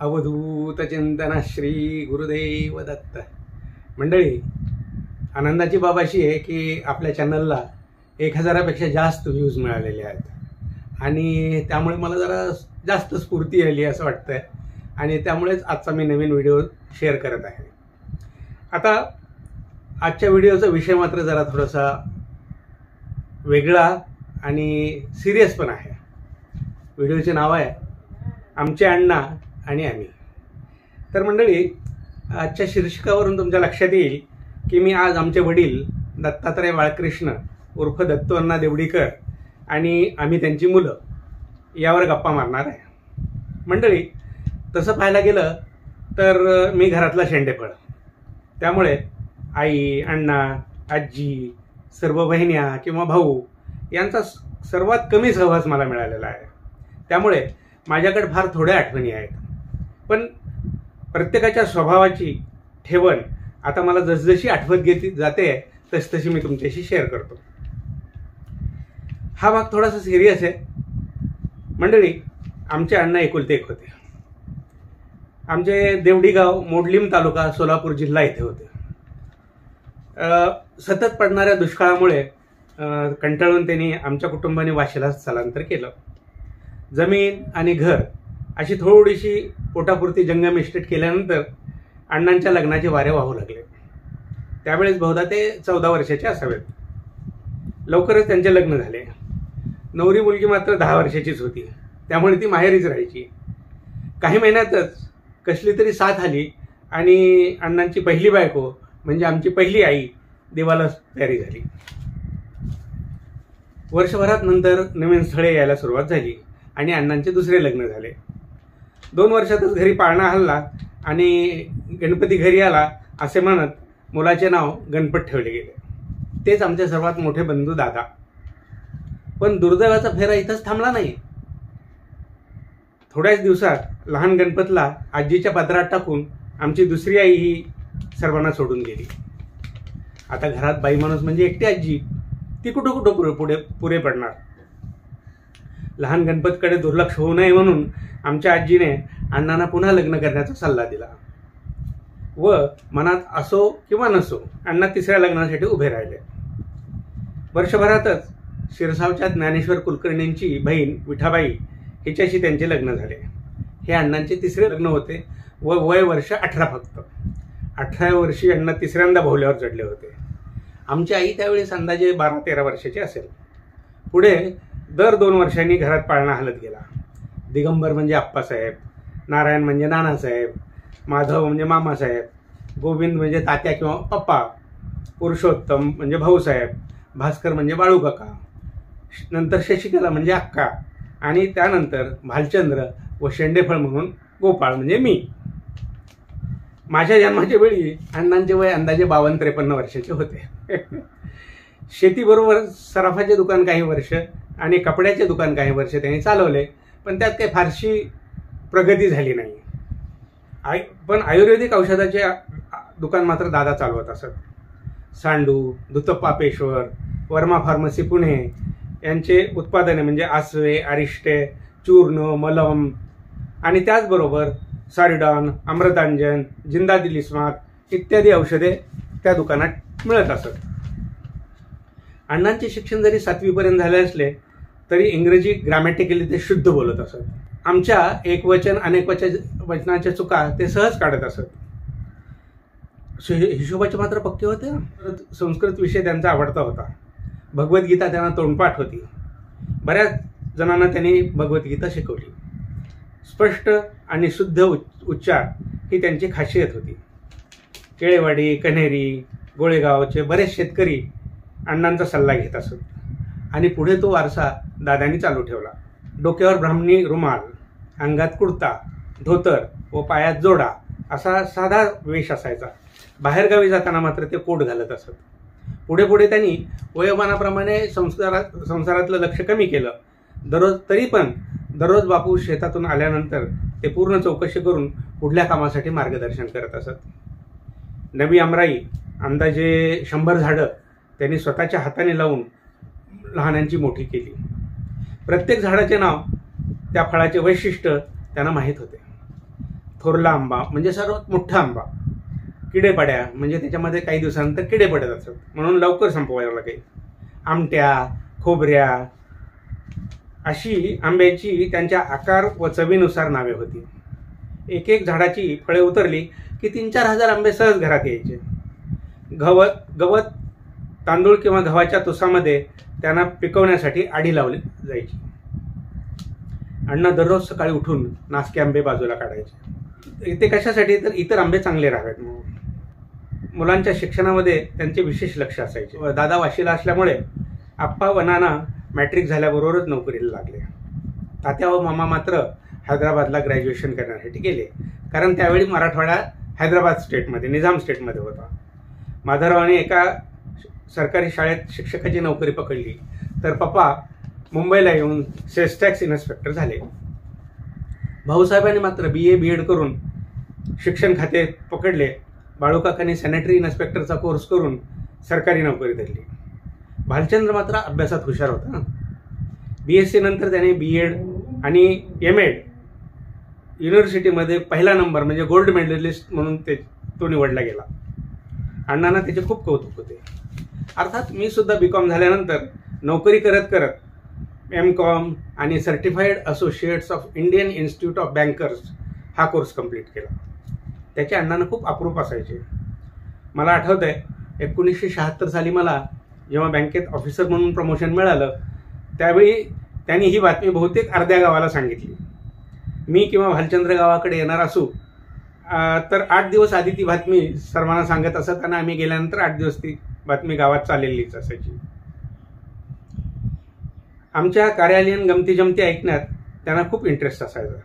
अवधूत चिंतन श्री गुरुदेव दत्त. मंडळी, आनंदाची बाब अशी आहे की आपल्या चॅनलला 1000पेक्षा जास्त व्ह्यूज मिळालेले आहेत आणि त्यामुळे मला जरा जास्त स्फूर्ती आली असं वाटतंय आणि त्यामुळेच आजचा मी नवीन व्हिडिओ शेअर करत आहे. आता आजच्या व्हिडिओचा विषय मात्र जरा थोडासा वेगळा आणि सिरियस पण आहे. व्हिडिओचे नाव आहे आमचे अण्णा आणि आम्ही. तर मंडळी, आजच्या शीर्षकावरून तुमच्या लक्षात येईल की मी आज आमचे वडील दत्तात्रय बाळकृष्ण उर्फ दत्तू अण्णा देवडीकर आणि आम्ही त्यांची मुलं यावर गप्पा मारणार आहे. मंडळी, तसं पाहायला गेलं तर मी घरातला शेंडेफळ, त्यामुळे आई, अण्णा, आजी, सर्व बहिण्या किंवा भाऊ यांचा सर्वात कमी सहवास मला मिळालेला आहे. त्यामुळे माझ्याकडे फार थोड्या आठवणी आहेत, पण प्रत्येकाच्या स्वभावाची ठेवण आता मला जसजशी आठवत घेत जाते तसतशी मी तुमच्याशी शेअर करतो. हा भाग थोडासा सिरियस आहे. मंडळी, आमचे अण्णा एकुलते एक होते. आमचे देवडी गाव मोडलीम तालुका सोलापूर जिल्हा येथे होते. सतत पडणाऱ्या दुष्काळामुळे कंटाळून त्यांनी आमच्या कुटुंबाने वाशीला स्थलांतर केलं. जमीन आणि घर अशी थोडीशी पोटापुरती जंगम इस्टेट केल्यानंतर अण्णांच्या लग्नाचे वारे वाहू लागले. त्यावेळेस बहुधा ते 14 वर्षाचे असावेत. लवकरच त्यांचे लग्न झाले. नवरी मुलगी मात्र 10 वर्षाचीच होती, त्यामुळे ती माहेरीच राहायची. काही महिन्यातच कसली तरी साथ आली आणि अण्णांची पहिली बायको म्हणजे आमची पहिली आई देवाला तयारी झाली. वर्षभरात नंतर नवीन स्थळे यायला सुरुवात झाली आणि अण्णांचे दुसरे लग्न झाले. 2 वर्षातच घरी पाळणा हल्ला आणि गणपती घरी आला असे म्हणत मुलाचे नाव गणपत ठेवले गेले. तेच आमचे सर्वात मोठे बंधू दादा. पण दुर्दैवाचा फेरा इथंच थांबला नाही. थोड्याच दिवसात लहान गणपतला आजीच्या पदरात टाकून आमची दुसरी आई ही सर्वांना सोडून गेली. आता घरात बाई माणूस म्हणजे एकटी आजी, ती कुठं कुठं पुरे पडणार. लहान गणपतकडे दुर्लक्ष होऊ नये म्हणून आमच्या आजीने अण्णांना पुन्हा लग्न करण्याचा सल्ला दिला व मनात असो किंवा नसो अण्णा तिसऱ्या लग्नासाठी उभे राहिले. वर्षभरातच शिरसावच्या ज्ञानेश्वर कुलकर्णींची बहीण विठाबाई हिच्याशी त्यांचे लग्न झाले. हे अण्णांचे तिसरे लग्न होते व वय वर्ष 18 फक्त. 18व्या वर्षी अण्णा तिसऱ्यांदा भोवल्यावर चढले होते. आमची आई त्यावेळेस अंदाजे 12-13 वर्षाची असेल. पुढे दर 2 वर्षांनी घरात पाळणा हलत गेला. दिगंबर म्हणजे आप्पासाहेब, नारायण म्हणजे नानासाहेब, माधव म्हणजे मामासाहेब, गोविंद म्हणजे तात्या किंवा पप्पा, पुरुषोत्तम म्हणजे भाऊसाहेब, भास्कर म्हणजे बाळूकाका, नंतर शशिकला म्हणजे अक्का आणि त्यानंतर भालचंद्र व शेंडेफळ म्हणून गोपाळ म्हणजे मी. माझ्या जन्माच्या वेळी अण्णांचे वय अंदाजे 52-53 वर्षाचे होते. शेतीबरोबर सराफाचे दुकान काही वर्ष आणि कपड्याचे दुकान काही वर्ष त्यांनी चालवले, पण त्यात काही फारशी प्रगती झाली नाही. पण आयुर्वेदिक औषधाचे दुकान मात्र दादा चालवत असत. सांडू, दुतप्पापेश्वर, वर्मा फार्मसी पुणे यांचे उत्पादने म्हणजे आसवे, अरिष्टे, चूर्ण, मलम आणि त्याचबरोबर सारिडॉन, अमृतांजन, जिंदादिल इस्मात इत्यादी औषधे त्या दुकानात मिळत असत. अण्णांचे शिक्षण जरी 7वीपर्यंत झाले असले तरी इंग्रजी ग्रामॅटिकली ते शुद्ध बोलत असत. आमच्या एकवचन अनेक वचनाच्या चुका ते सहज काढत असत. हिशोबाचे मात्र पक्के होते. संस्कृत विषय त्यांचा आवडता होता. भगवद्गीता त्यांना तोंडपाठ होती. बऱ्याच जणांना त्यांनी भगवद्गीता शिकवली. स्पष्ट आणि शुद्ध उच्चार ही त्यांची खासियत होती. केळेवाडी, कन्हेरी, गोळेगावचे बरेच शेतकरी अण्णांचा सल्ला घेत असत आणि पुढे तो वारसा दादांनी चालू ठेवला. डोक्यावर ब्राह्मणी रुमाल, अंगात कुर्ता, धोतर व पायात जोडा असा साधा वेश असायचा. बाहेरगावी जाताना मात्र ते कोट घालत असत. पुढे पुढे त्यांनी वयोमानाप्रमाणे संसारातलं लक्ष कमी केलं. तरी पण दररोज बापू शेतातून आल्यानंतर ते पूर्ण चौकशी करून पुढल्या कामासाठी मार्गदर्शन करत असत. नवी आमराई अंदाजे 100 झाडं त्यांनी स्वतःच्या हाताने लावून लहानांची मोठी केली. प्रत्येक झाडाचे नाव, त्या फळाचे वैशिष्ट्य त्यांना माहीत होते. थोरला आंबा म्हणजे सर्वात मोठा आंबा, किडेपड्या म्हणजे त्याच्यामध्ये काही दिवसानंतर किडे पडत असतात म्हणून लवकर संपवायला लागेल, आमट्या, खोबऱ्या, अशी आंब्याची त्यांच्या आकार व चवीनुसार नावे होती. एक एक झाडाची फळे उतरली की 3-4 हजार आंबे सहज घरात यायचे. गवत तांदूळ किंवा गव्हाच्या तुसामध्ये त्यांना पिकवण्यासाठी आडी लावली जायची. अण्णा दररोज सकाळी उठून नासके आंबे बाजूला काढायचे. ते कशासाठी? तर इतर आंबे चांगले राहावेत म्हणून. मुलांच्या शिक्षणामध्ये त्यांचे विशेष लक्ष असायचे. दादा वाशीला असल्यामुळे आप्पा व नाना मॅट्रिक झाल्याबरोबरच नोकरीला लागले. तात्या व मामा मात्र हैदराबादला ग्रॅज्युएशन करण्यासाठी गेले, कारण त्यावेळी मराठवाडा हैदराबाद स्टेटमध्ये, निजाम स्टेटमध्ये होता. माधवरावाने एका सरकारी शाळेत शिक्षकाची नोकरी पकडली, तर पप्पा मुंबईला येऊन सेल्स टॅक्स इन्स्पेक्टर झाले. भाऊसाहेबांनी मात्र BA BEd करून शिक्षण खाते पकडले. बाळूकाकांनी सॅनिटरी इन्स्पेक्टरचा कोर्स करून सरकारी नोकरी धरली. भालचंद्र मात्र अभ्यासात हुशार होता. BSc नंतर त्याने BEd आणि MAd युनिव्हर्सिटीमध्ये पहिला नंबर म्हणजे गोल्ड मेडलिस्ट म्हणून तो निवडला गेला. अण्णांना त्याचे खूप कौतुक होते. अर्थात मी सुद्धा BCom झाल्यानंतर नोकरी करत करत MCom आणि certified associates of Indian institute of bankers हा कोर्स कंप्लीट केला. त्याचे अण्णांना खूप अप्रूप असायचे. मला आठवतं आहे 1976 साली मला जेव्हा बँकेत ऑफिसर म्हणून प्रमोशन मिळालं, त्यावेळी त्यांनी ही बातमी बहुतेक अर्ध्या गावाला सांगितली. मी किंवा भालचंद्र गावाकडे येणार असू तर 8 दिवस आधी ती बातमी सर्वांना सांगत असत आणि आम्ही गेल्यानंतर 8 दिवस ती बातमी गावात चाललेलीच असायची. आमच्या कार्यालयीन गमती जमती ऐकण्यात त्यांना खूप इंटरेस्ट असायचा.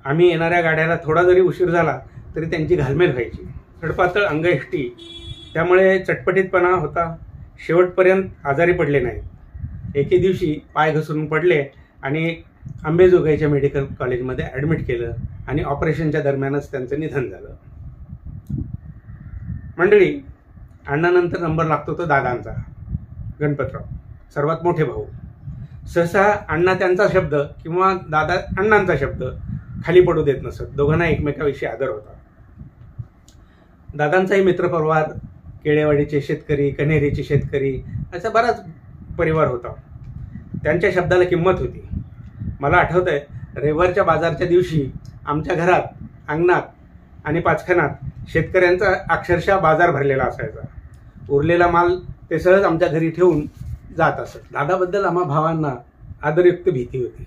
आम्ही येणाऱ्या गाड्याला थोडा जरी उशीर झाला तरी त्यांची घालमेल व्हायची. सडपातळ अंगयष्टी, त्यामुळे चटपटीतपणा होता. शेवटपर्यंत आजारी पडले नाहीत. एके दिवशी पाय घसरून पडले आणि अंबेजोगाईच्या मेडिकल कॉलेजमध्ये ॲडमिट केलं आणि ऑपरेशनच्या दरम्यानच त्यांचं निधन झालं. मंडळी, अण्णानंतर नंबर लागतो तो दादांचा, गणपतराव, सर्वात मोठे भाऊ. सहसा अण्णा त्यांचा शब्द किंवा दादा अण्णांचा शब्द खाली पडू देत नसत. दोघांना एकमेकाविषयी आदर होता. दादांचाही मित्रपरिवार, केळेवाडीचे शेतकरी, कन्हेरीचे शेतकरी असा बराच परिवार होता. त्यांच्या शब्दाला किंमत होती. मला आठवतंय, रविवारच्या बाजारच्या दिवशी आमच्या घरात, अंगणात आणि पाचखानात शेतकऱ्यांचा अक्षरशः बाजार भरलेला असायचा. उरलेला माल ते सहज आमच्या घरी ठेवून जात असत. दादाबद्दल आम्हा भावांना आदरयुक्त भीती होती.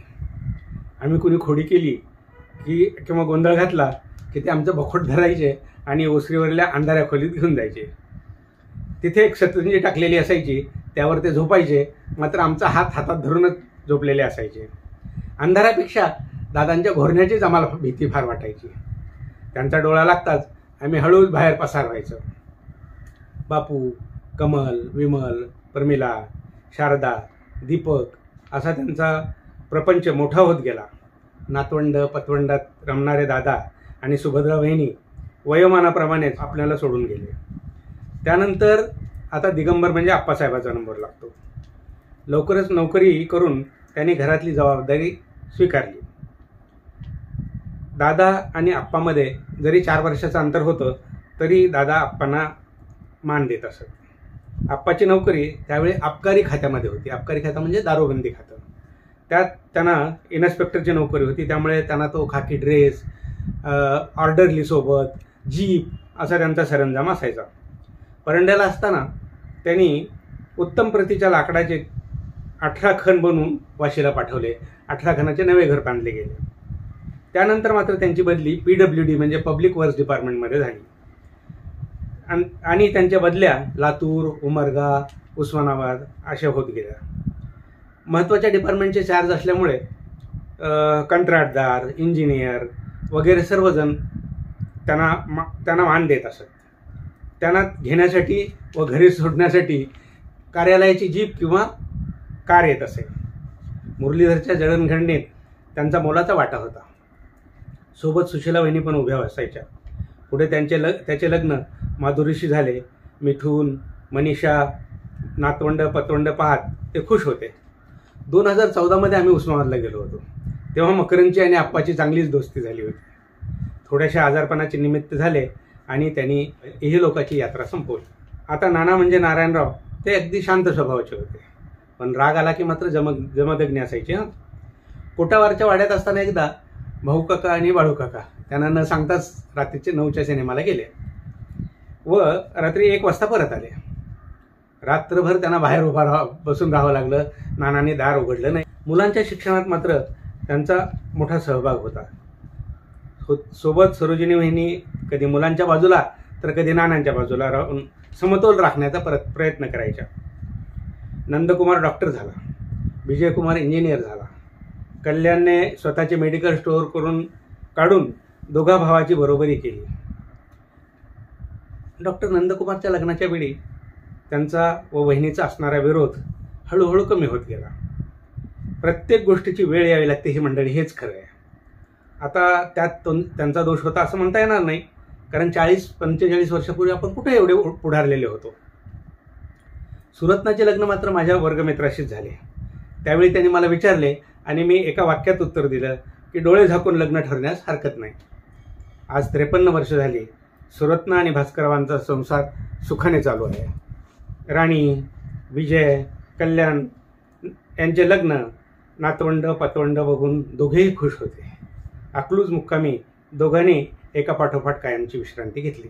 आम्ही कुणी खोडी केली की किंवा गोंधळ घातला की ते आमचं बखोट धरायचे आणि ओसरीवरल्या अंधाऱ्या खोलीत घेऊन जायचे. तिथे एक सतरंजी टाकलेली असायची, त्यावर ते झोपायचे, मात्र आमचा हात हातात धरूनच झोपलेले असायचे. अंधारापेक्षा दादांच्या घोरण्याचीच आम्हाला भीती फार वाटायची. त्यांचा डोळा लागताच आम्ही हळूच बाहेर पसार व्हायचो. बापू, कमल, विमल, प्रमिला, शारदा, दीपक असा त्यांचा प्रपंच मोठा होत गेला. नातवंड पतवंडात रमणारे दादा आणि सुभद्रा वहिनी वयोमानाप्रमाणेच आपल्याला सोडून गेले. त्यानंतर आता दिगंबर म्हणजे आप्पासाहेबाचा नंबर लागतो. लवकरच नोकरी करून त्यांनी घरातली जबाबदारी स्वीकारली. दादा आणि आप्पामध्ये जरी 4 वर्षाचं अंतर होतं तरी दादा आप्पांना मान देत असत. आप्पाची नोकरी त्यावेळी आबकारी खात्यामध्ये होती. आबकारी खातं म्हणजे दारूबंदी खातं. त्यात त्यांना इन्स्पेक्टरची नोकरी होती, त्यामुळे त्यांना तो खाकी ड्रेस, ऑर्डरली सोबत, जीप असा त्यांचा सरंजाम असायचा. परंड्याला असताना त्यांनी उत्तम प्रतीच्या लाकडाचे 18 खण बनवून वाशीला पाठवले. 18 खणाचे नवे घर बांधले गेले. त्यानंतर मात्र त्यांची बदली PWD म्हणजे पब्लिक वर्क्स डिपार्टमेंटमध्ये झाली आणि त्यांच्या बदल्या लातूर, उमरगा, उस्मानाबाद अशा होत गेल्या. महत्त्वाच्या डिपार्टमेंटचे चार्ज असल्यामुळे कंत्राटदार, इंजिनियर वगैरे सर्वजण त्यांना मान देत असत. त्यांना घेण्यासाठी व घरी सोडण्यासाठी कार्यालयाची जीप किंवा कार येत असे. मुरलीधरच्या जडणघडणीत त्यांचा मोलाचा वाटा होता. सोबत सुशीला वहिनी पण उभ्या असायच्या. पुढे त्याचे लग्न माधुरीशी झाले. मिठून, मनीषा, नातवंड पतवंड पाहत ते खुश होते. 2014 मध्ये आम्ही उस्मानाबादला गेलो होतो. तेव्हा मकरंदची आणि आप्पाची चांगलीच दोस्ती झाली होती. थोड्याशा आजारपणाचे निमित्त झाले आणि त्यांनी इहलोकाची यात्रा संपवली. आता नाना म्हणजे नारायणराव ते अगदी शांत स्वभावाचे होते, पण राग आला की मात्र जमदग्नी असायचे. कोटावारच्या वाड्यात असताना एकदा भाऊ काका आणि बाळू काका त्यांना न सांगताच रात्रीचे 9च्या सिनेमाला गेले व रात्री 1 वाजता परत आले. रात्रभर त्यांना बाहेर बसून राहावं लागलं. नानाने दार उघडलं नाही. मुलांच्या शिक्षणात मात्र त्यांचा मोठा सहभाग होता. सोबत सरोजिनी वहिनी कधी मुलांच्या बाजूला तर कधी नानांच्या बाजूला राहून समतोल राखण्याचा प्रयत्न करायच्या. नंदकुमार डॉक्टर झाला, विजयकुमार इंजिनियर झाला. कल्याणने स्वतःचे मेडिकल स्टोअर काढून दोघा भावाची बरोबरी केली. डॉक्टर नंदकुमारच्या लग्नाच्या वेळी त्यांचा व वहिनीचा असणारा विरोध हळूहळू कमी होत गेला. प्रत्येक गोष्टीची वेळ यावी लागते ही मंडळी, हेच खरं आहे. आता त्यात त्यांचा दोष होता असं म्हणता येणार नाही, कारण 40-45 वर्षापूर्वी आपण कुठे एवढे पुढारलेले होतो. सुरत्नाचे लग्न मात्र माझ्या वर्गमित्राशीच झाले. त्यावेळी त्यांनी मला विचारले आणि मी एका वाक्यात उत्तर दिलं की डोळे झाकून लग्न ठरण्यास हरकत नाही. आज 53 वर्ष झाली. सुरत्ना आणि भास्कररावांचा संसार सुखाने चालू आहे. राणी, विजय, कल्याण यांचे लग्न नातवंड पतवंड बघून दोघेही खुश होते. अकलूज मुक्कामी दोघांनी एका पाठोपाठ कायमची विश्रांती घेतली.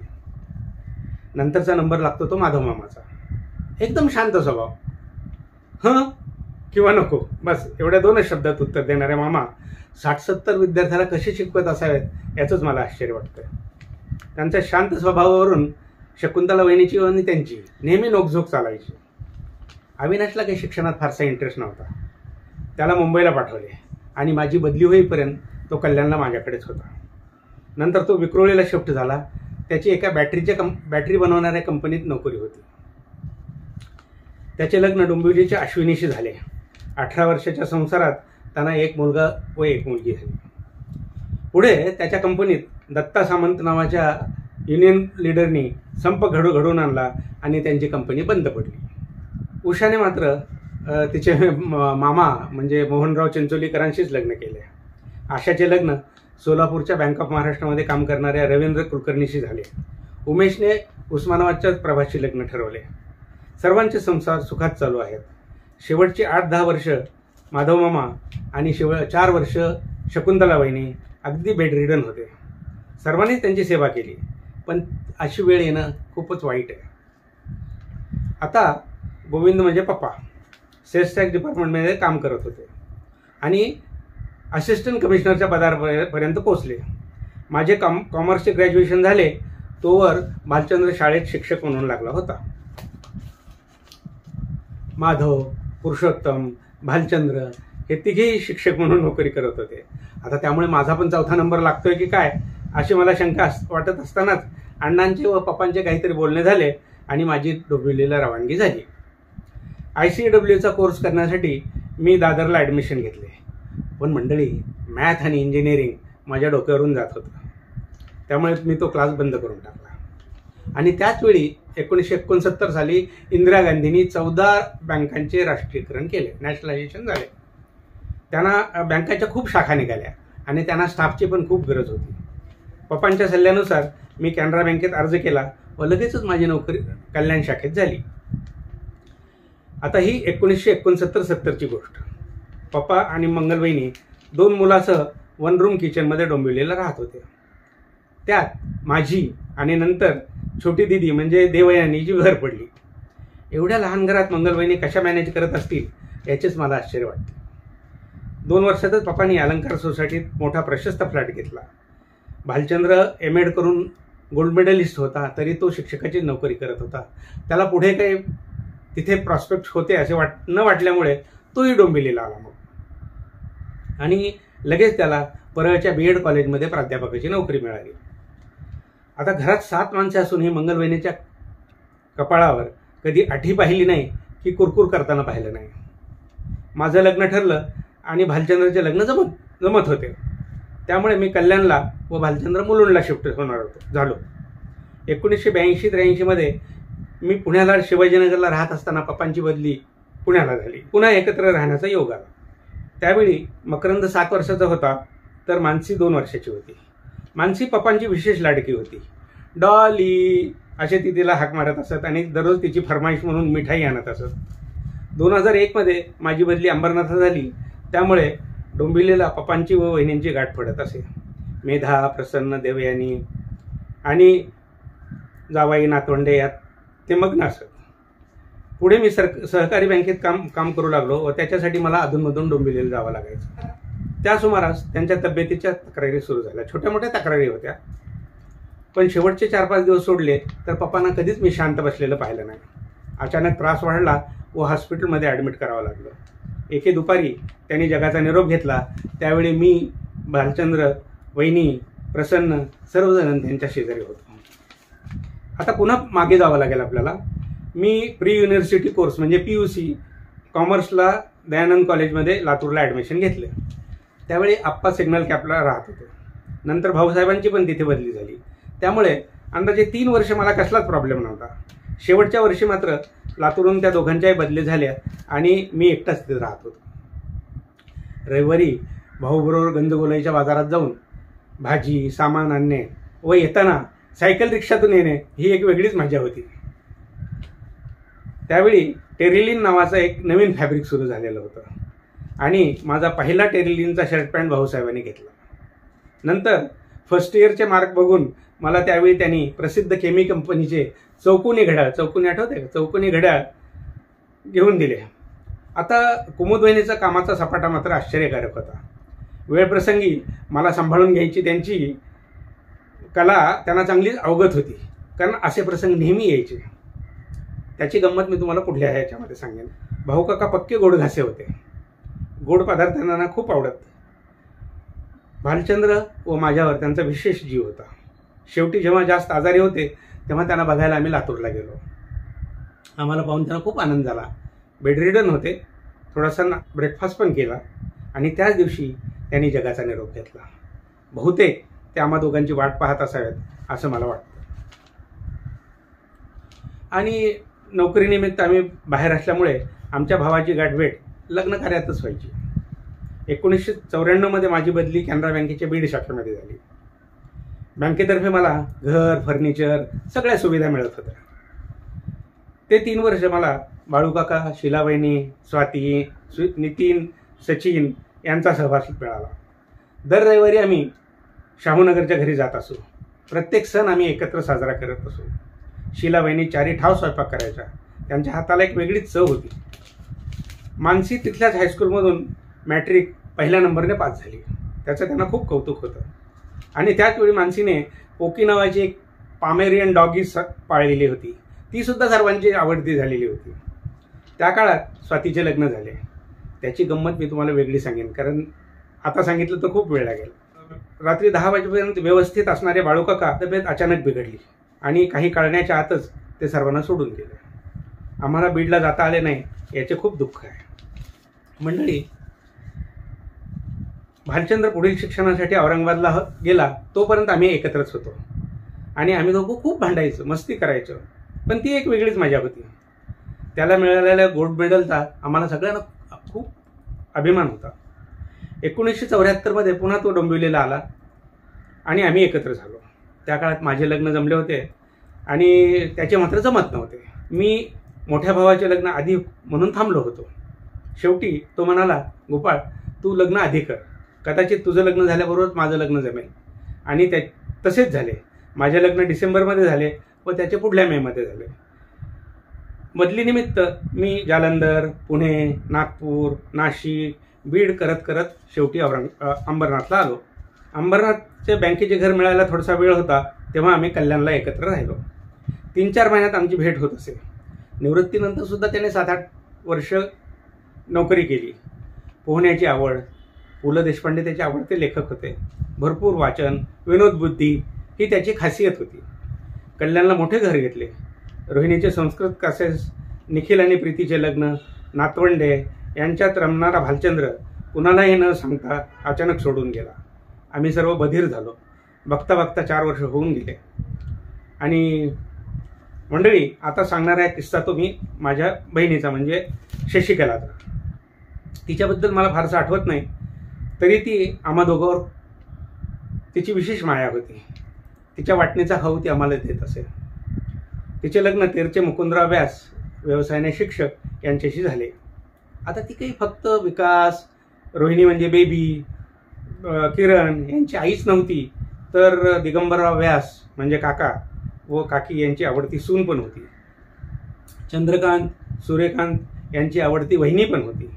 नंतरचा नंबर लागतो तो माधव मामाचा. एकदम शांत स्वभाव, हं किंवा नको बस एवढ्या 2च शब्दात उत्तर देणारे मामा 60-70 विद्यार्थ्याला कसे शिकवत असावेत याचंच मला आश्चर्य वाटतं. त्यांच्या शांत स्वभावावरून शकुंतला वहिनीची आणि त्यांची नेहमी नोकझोक चालायची. अविनाशला काही शिक्षणात फारसा इंटरेस्ट नव्हता. त्याला मुंबईला पाठवले आणि माझी बदली होईपर्यंत तो कल्याणला माझ्याकडेच होता. नंतर तो विक्रोळीला शिफ्ट झाला. त्याची एका बॅटरी बनवणाऱ्या कंपनीत नोकरी होती. त्याचे लग्न डोंबिवलीच्या अश्विनीशी झाले. 18 वर्षाच्या संसारात त्यांना 1 मुलगा व 1 मुलगी झाली. पुढे त्याच्या कंपनीत दत्ता सामंत नावाच्या युनियन लीडरनी संप घडून आणला आणि त्यांची कंपनी बंद पडली. उषाने मात्र तिचे मामा म्हणजे मोहनराव चिंचोलीकरांशीच लग्न केले. आशाचे लग्न सोलापूरच्या बँक ऑफ महाराष्ट्रामध्ये काम करणाऱ्या रवींद्र कुलकर्णीशी झाले. उमेशने उस्मानाबादच्याच प्रभाशी लग्न ठरवले. सर्वांचे संसार सुखात चालू आहेत. शेवटची 8-10 वर्ष माधव मामा आणि 4 वर्ष शकुंतला वहिनी अगदी बेडरिडन होते. सर्वांनीच त्यांची सेवा केली, पण अशी वेळ येणं खूपच वाईट आहे. आता गोविंद म्हणजे पप्पा सेल्स टॅक्स डिपार्टमेंटमध्ये काम करत होते आणि असिस्टंट कमिशनरच्या पदापर्यंत पोहोचले. माझे कॉमर्सचे ग्रॅज्युएशन झाले तोवर भालचंद्र शाळेत शिक्षक म्हणून लागला होता. माधव, पुरुषोत्तम, भालचंद्र हे तिघेही शिक्षक म्हणून नोकरी करत होते. आता त्यामुळे माझा पण 4था नंबर लागतोय की काय अशी मला शंका वाटत असतानाच अण्णांचे व पप्पांचे काहीतरी बोलणे झाले आणि माझी डोंबिवलीला रवानगी झाली. ICAWचा कोर्स करण्यासाठी मी दादरला ॲडमिशन घेतले. पण मंडळी, मॅथ आणि इंजिनिअरिंग माझ्या डोक्यावरून जात होतं. त्यामुळे मी तो क्लास बंद करून टाकला. आणि त्याचवेळी 1969 साली इंदिरा गांधींनी 14 बँकांचे राष्ट्रीयकरण केले, नॅशनलायझेशन झाले. त्यांना बँकाच्या खूप शाखा निघाल्या आणि त्यांना स्टाफची पण खूप गरज होती. पप्पांच्या सल्ल्यानुसार मी कॅनरा बँकेत अर्ज केला व लगेचच माझी नोकरी कल्याण शाखेत झाली. आता ही 1969-70ची गोष्ट. पप्पा आणि मंगलवहिनी 2 मुलासह 1 रूम किचनमध्ये डोंबिवलीला राहत होते. त्यात माझी आणि नंतर छोटी दिदी म्हणजे देवयानीची भर पडली. एवढ्या लहान घरात मंगलवहिनी कशा मॅनेज करत असतील याचेच मला आश्चर्य वाटते. 2 वर्षातच पप्पांनी अलंकार सोसायटीत मोठा प्रशस्त फ्लॅट घेतला. भालचंद्र MA करून गोल्ड मेडलिस्ट होता, तरी तो शिक्षकाची नोकरी करत होता. त्याला पुढे काही तिथे प्रॉस्पेक्ट होते असे न वाटल्यामुळे तोही डोंबिवलीला आला मग आणि लगेच त्याला परळच्या BEd कॉलेजमध्ये प्राध्यापकाची नोकरी मिळाली. आता घरात 7 माणसे असूनही मंगलवहिनीच्या कपाळावर कधी आठी पाहिली नाही की कुरकुर करताना पाहिलं नाही. माझं लग्न ठरलं आणि भालचंद्रचे लग्न जमत होते. त्यामुळे मी कल्याणला व भालचंद्र मुलुंडला शिफ्ट झालो. 1982-83 मध्ये मी पुण्याला शिवाजीनगरला राहत असताना पप्पांची बदली पुण्याला झाली. पुन्हा एकत्र राहण्याचा योग आला. त्यावेळी मकरंद 7 वर्षाचा होता तर मानसी 2 वर्षाची होती. मानसी पप्पांची विशेष लाडकी होती. डॉली असे ती तिला हाक मारत असत आणि दररोज तिची फरमाईश म्हणून मिठाई आणत असत. 2001 मध्ये माझी बदली अंबरनाथला झाली, त्यामुळे डोंबिवलीला पप्पांची व वहिनींची गाठ पडत असे. मेधा, प्रसन्न, देवयानी आणि जावाई नातवंडे यात ते मग्न असत. पुढे मी सहकारी बँकेत काम करू लागलो व त्याच्यासाठी मला अधूनमधून डोंबिवलीला जावं लागायचं. त्या सुमारास त्यांच्या तब्येतीच्या तक्रारी सुरू झाल्या. छोट्या मोठ्या तक्रारी होत्या, पण शेवटचे 4-5 दिवस सोडले तर पप्पांना कधीच मी शांत बसलेलं पाहिलं नाही. अचानक त्रास वाढला व हॉस्पिटलमध्ये ॲडमिट करावं लागलं. एके दुपारी त्यांनी जगाचा निरोप घेतला. त्यावेळी मी, भालचंद्र, वहिनी, प्रसन्न सर्वजण त्यांच्या शेजारी होतो. आता पुन्हा मागे जावं लागेल आपल्याला. मी प्री युनिव्हर्सिटी कोर्स म्हणजे PUC कॉमर्सला दयानंद कॉलेजमध्ये लातूरला ॲडमिशन घेतले. त्यावेळी आप्पा सिग्नल कॅपला राहत होते. नंतर भाऊसाहेबांची पण तिथे बदली झाली. त्यामुळे अंदाजे 3 वर्ष मला कसलाच प्रॉब्लेम नव्हता. शेवटच्या वर्षी मात्र लातूरून त्या दोघांच्याही बदली झाल्या आणि मी एकटाच तिथे राहत होतो. रविवारी भाऊबरोबर गंजगोलाईच्या बाजारात जाऊन भाजी सामान आणणे व येताना सायकल रिक्षातून येणे ही एक वेगळीच मजा होती. त्यावेळी टेरिलिन नावाचं एक नवीन फॅब्रिक सुरू झालेलं होतं आणि माझा पहिला टेरिलिनचा शर्ट पॅन्ट भाऊसाहेबांनी घेतला. नंतर फर्स्ट इयरचे मार्क बघून मला त्यावेळी त्यांनी प्रसिद्ध केमी कंपनीचे चौकोनी घड्याळ आठवते का, चौकोनी घड्याळ घेऊन दिले. आता कुमुद वहिनीचा कामाचा सपाटा मात्र आश्चर्यकारक होता. वेळप्रसंगी मला सांभाळून घ्यायची त्यांची कला त्यांना चांगलीच अवगत होती, कारण असे प्रसंग नेहमी यायचे. त्याची गंमत मी तुम्हाला पुढल्या ह्याच्यामध्ये सांगेन. भाऊ काका पक्के गोड घासे होते. गोड पदार्थ त्यांना खूप आवडत. भालचंद्र व माझ्यावर त्यांचा विशेष जीव होता. शेवटी जेव्हा जास्त आजारी होते तेव्हा त्यांना बघायला आम्ही लातूरला गेलो. आम्हाला पाहून त्यांना खूप आनंद झाला. बेडरिडन होते, थोडासा ब्रेकफास्ट पण केला आणि त्याच दिवशी त्यांनी जगाचा निरोप घेतला. बहुतेक ते आम्हा दोघांची वाट पाहत असावेत असं मला वाटतं. आणि नोकरीनिमित्त आम्ही बाहेर असल्यामुळे आमच्या भावाची गाठभेट लग्न कार्यातच व्हायची. 1994 मध्ये माझी बदली कॅनरा बँकेच्या बीड शाखेमध्ये झाली. बँकेतर्फे मला घर, फर्निचर सगळ्या सुविधा मिळत होत्या. ते 3 वर्ष मला बाळूकाका, शीलावहिनी, स्वाती, नितीन, सचिन यांचा सहवास मिळाला. दर रविवारी आम्ही शाहूनगरच्या घरी जात असू. प्रत्येक सण आम्ही एकत्र साजरा करत असू. शीलावहिनी 4 ठाव स्वयंपाक करायच्या. त्यांच्या हाताला एक वेगळीच चव होती. मानसी तिथल्याच हायस्कूलमधून मॅट्रिक पहिल्या नंबरने पास झाली. त्याचं त्यांना खूप कौतुक होतं. आणि त्याच वेळी मानसीने पोकी नावाची एक पामेरियन डॉगी पाळलेली होती. ती सुद्धा सर्वांची आवडती झालेली होती. त्या काळात स्वातीचे लग्न झाले. त्याची गंमत मी तुम्हाला वेगळी सांगेन, कारण आता सांगितलं तर खूप वेळ लागेल. रात्री 10 वाजेपर्यंत व्यवस्थित असणारे बाळूकाका तब्येत अचानक बिघडली आणि काही काळण्याच्या आतच ते सर्वांना सोडून गेले. आम्हाला बीडला जाता आले नाही याचे खूप दुःख आहे. मंडळी, भालचंद्र पुढील शिक्षणासाठी औरंगाबादला गेला तोपर्यंत आम्ही एकत्रच होतो आणि आम्ही दोघं खूप भांडायचो, मस्ती करायचो. पण ती एक वेगळीच मजा होती. त्याला मिळालेल्या गोल्ड मेडलचा आम्हाला सगळ्यांना खूप अभिमान होता. 1974 मध्ये पुन्हा तो डोंबिवलीला आला आणि आम्ही एकत्र झालो. त्या काळात माझे लग्न जमले होते आणि त्याचे मात्र जमत नव्हते. मी मोठ्या भावाचे लग्न आधी म्हणून थांबलो होतो. शेवटी तो म्हणाला, गोपाळ तू लग्न आधी कर, कदाचित तुझं लग्न झाल्याबरोबरच माझं लग्न जमेल. आणि तसेच झाले. माझे लग्न डिसेंबरमध्ये झाले व त्याचे पुढल्या मेमध्ये झाले. बदलीनिमित्त मी जालंधर, पुणे, नागपूर, नाशिक, बीड करत करत शेवटी अंबरनाथला आलो. अंबरनाथचे बँकेचे घर मिळायला थोडासा वेळ होता तेव्हा आम्ही कल्याणला एकत्र राहिलो. 3-4 महिन्यात आमची भेट होत असे. निवृत्तीनंतर सुद्धा त्याने 7-8 वर्ष नोकरी केली. पोहण्याची आवड, पु ल देशपांडे त्याचे आवडते लेखक होते. भरपूर वाचन, विनोदबुद्धी ही त्याची खासियत होती. कल्याणला मोठे घर घेतले. रोहिणीचे संस्कृत क्लासेस, निखिल आणि प्रीतीचे लग्न, नातवंडे यांच्यात रमणारा भालचंद्र कुणालाही न सांगता अचानक सोडून गेला. आम्ही सर्व बधीर झालो. बघता बघता 4 वर्ष होऊन गेले. आणि मंडळी, आता सांगणार आहे किस्सा तो मी माझ्या बहिणीचा म्हणजे शशिकलाचा. तिच्याबद्दल मला फारसं आठवत नाही, तरी ती आम्हा दोघांवर तिची विशेष माया होती. तिच्या वाटणीचा खाऊ ती आम्हाला देत असे. तिचे लग्न तेरचे मुकुंदराव व्यास व्यवसायाने शिक्षक यांच्याशी झाले. आता ती काही फक्त विकास, रोहिणी म्हणजे बेबी, किरण यांची आईच नव्हती, तर दिगंबरराव व्यास म्हणजे काका व काकी यांची आवडती सून पण होती. चंद्रकांत, सूर्यकांत यांची आवडती वहिनी पण होती.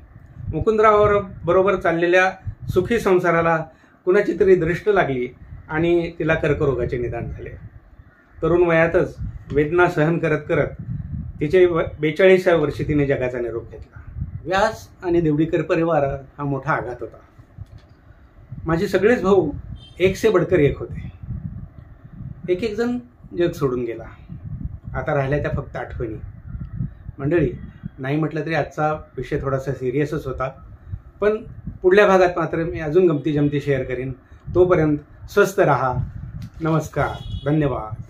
मुकुंदराव बरोबर चाललेल्या सुखी संसाराला कुणाची तरी दृष्ट लागली आणि तिला कर्करोगाचे निदान झाले. तरुण वयातच वेदना सहन करत करत तिचे 42व्या वर्षी तिने जगाचा निरोप घेतला. व्यास आणि देवडीकर परिवार हा मोठा आघात होता. माझे सगळेच भाऊ एक से बडकर एक होते. एक एक जण जग सोडून गेला. आता राहिल्या त्या फक्त आठवणी. मंडळी, नाही म्हटलं तरी आजचा विषय थोडासा सिरियसच होता, पण पुढल्या भागात मात्र मी अजून गमती जमती शेअर करीन. तोपर्यंत स्वस्थ राहा. नमस्कार. धन्यवाद.